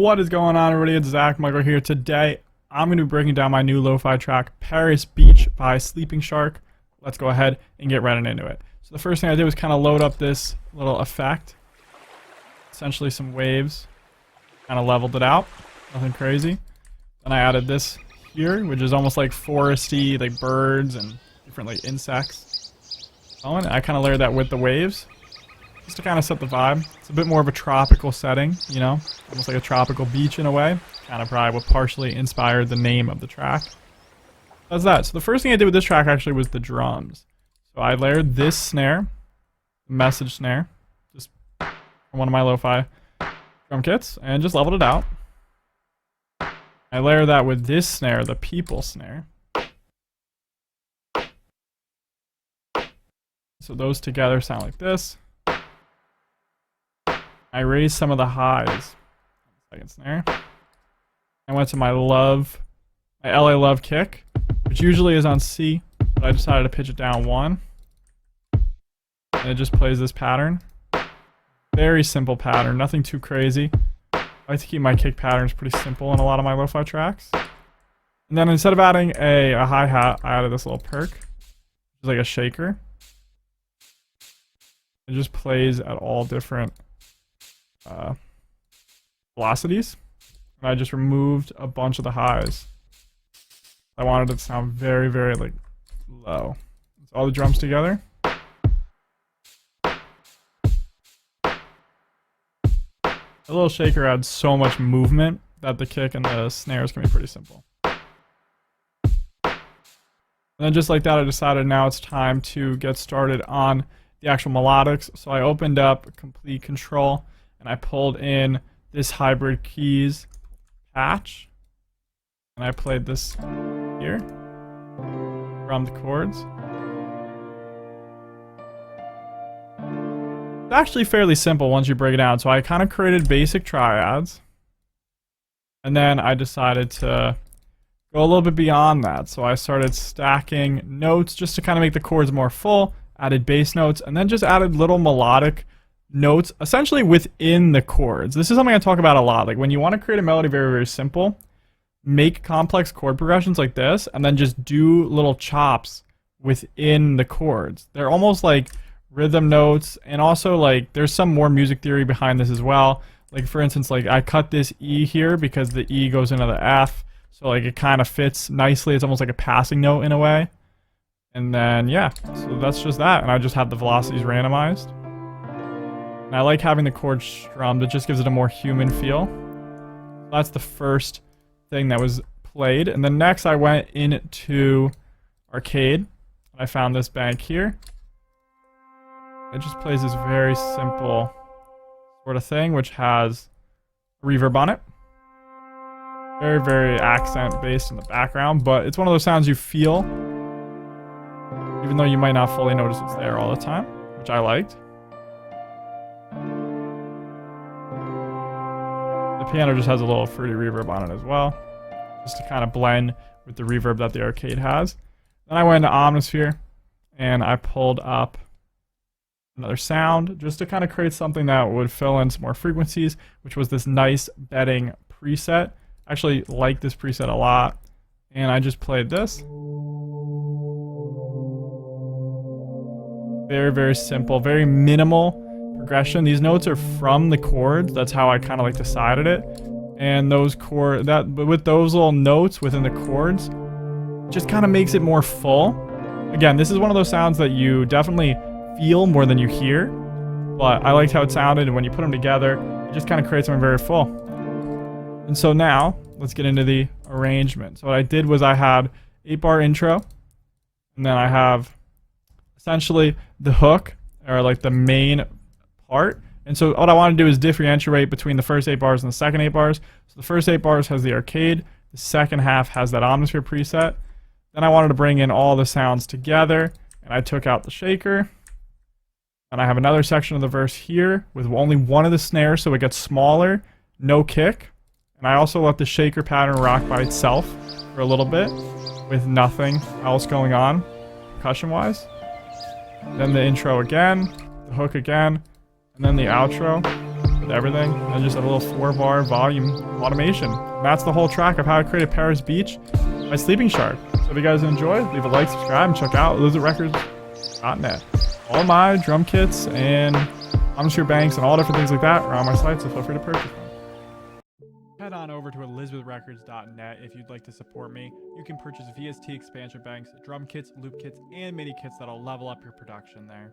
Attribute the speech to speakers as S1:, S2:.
S1: What is going on, everybody? It's Zach Michael here. Today, I'm going to be breaking down my new lo-fi track, Paris Beach by SleepingShark. Let's go ahead and get right into it. So the first thing I did was kind of load up this little effect. Essentially some waves. Kind of leveled it out. Nothing crazy. Then I added this here, which is almost like foresty, like birds and different like insects. And I kind of layered that with the waves. Just to kind of set the vibe. It's a bit more of a tropical setting, you know, almost like a tropical beach in a way. Kind of probably what partially inspired the name of the track. That's that. So the first thing I did with this track actually was the drums. So I layered this snare, message snare, just from one of my lo-fi drum kits, and just leveled it out. I layer that with this snare, the people snare. So those together sound like this. I raised some of the highs. Second snare. I went to my LA Love kick, which usually is on C, but I decided to pitch it down 1. And it just plays this pattern. Very simple pattern, nothing too crazy. I like to keep my kick patterns pretty simple in a lot of my lo-fi tracks. And then instead of adding a hi-hat, I added this little perk, which is like a shaker. It just plays at all different velocities, and I just removed a bunch of the highs. I wanted it to sound very, very like low. So all the drums together. A little shaker adds so much movement that the kick and the snares can be pretty simple. And then just like that, I decided now it's time to get started on the actual melodics. So I opened up Complete Control and I pulled in this hybrid keys patch, and I played this here from the chords. It's actually fairly simple once you break it down. So I kind of created basic triads, and then I decided to go a little bit beyond that. So I started stacking notes just to kind of make the chords more full, added bass notes, and then just added little melodic notes essentially within the chords. This is something I talk about a lot. Like when you want to create a melody very, very simple, make complex chord progressions like this, and then just do little chops within the chords. They're almost like rhythm notes, and also like there's some more music theory behind this as well. Like for instance, like I cut this E here because the E goes into the F, so like it kind of fits nicely. It's almost like a passing note in a way. And then yeah, so that's just that, and I just have the velocities randomized. And I like having the chords strummed. It just gives it a more human feel. That's the first thing that was played. And then next I went into Arcade. I found this bank here. It just plays this very simple sort of thing, which has reverb on it. Very, very accent based in the background, but it's one of those sounds you feel, even though you might not fully notice it's there all the time, which I liked. The piano just has a little fruity reverb on it as well, just to kind of blend with the reverb that the Arcade has. Then I went into Omnisphere, and I pulled up another sound, just to kind of create something that would fill in some more frequencies, which was this nice bedding preset. I actually like this preset a lot, and I just played this. Very, very simple, very minimal progression. These notes are from the chords. That's how I kind of like decided it. And those but with those little notes within the chords, just kind of makes it more full. Again, this is one of those sounds that you definitely feel more than you hear, but I liked how it sounded, and when you put them together, it just kind of creates something very full. And so now let's get into the arrangement. So what I did was I had 8-bar intro, and then I have essentially the hook, or like the main part. And so what I want to do is differentiate between the first 8 bars and the second 8 bars. So the first 8 bars has the Arcade, the second half has that Omnisphere preset. Then I wanted to bring in all the sounds together, and I took out the shaker. And I have another section of the verse here with only one of the snares, so it gets smaller, no kick. And I also let the shaker pattern rock by itself for a little bit with nothing else going on percussion-wise. Then the intro again, the hook again, and then the outro. to everything, and just a little 4-bar volume automation. And that's the whole track of how I created Paris Beach by SleepingShark. So if you guys enjoy, leave a like, subscribe, and check out illicitrecords.net. All my drum kits and Omnisphere banks and all different things like that are on my site, so feel free to purchase them. Head on over to elizabethrecords.net if you'd like to support me. You can purchase VST expansion banks, drum kits, loop kits, and MIDI kits that'll level up your production there.